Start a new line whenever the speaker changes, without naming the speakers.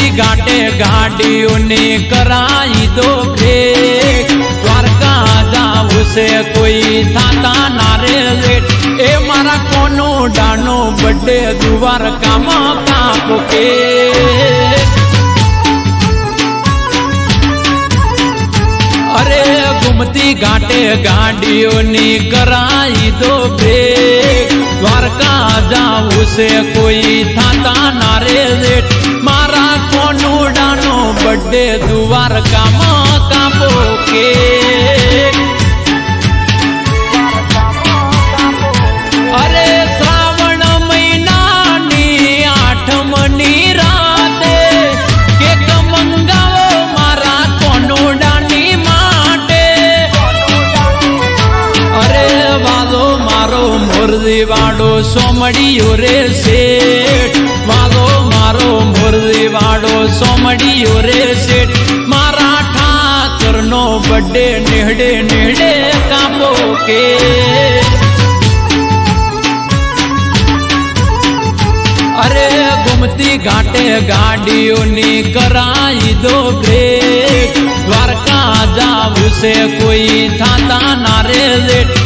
गुमती घाटे गाड़ियों ने कराई दो ब्रेक द्वारका जाऊ से कोई थाता नारे लेट ए मारा कोनो डानो बड़े द्वारका माँ कापो के अरे गुमती घाटे गाड़ियों ने कराई दो ब्रेक द्वारका जाऊ से कोई थाता नारे लेट मारा कोनो डानो बड़े द्वारका माँ कापो के अरे श्रावण महीना नी 8मनी राते के मंगाओ मारा कोनो डानी माटे अरे वालो मारो मुर्दी वाड़ो सोमड़ियो रे सेठ वालो मारो मुर्दी वाड़ो सोमड़ियो रे सेठ मारा ठाकर नो बड़े नेहड़े नेहड़े कापो के अरे गुमती घाटे गाड़ियों ने कराई दो ब्रेक द्वारका जाऊ से कोई थाता नारे लेट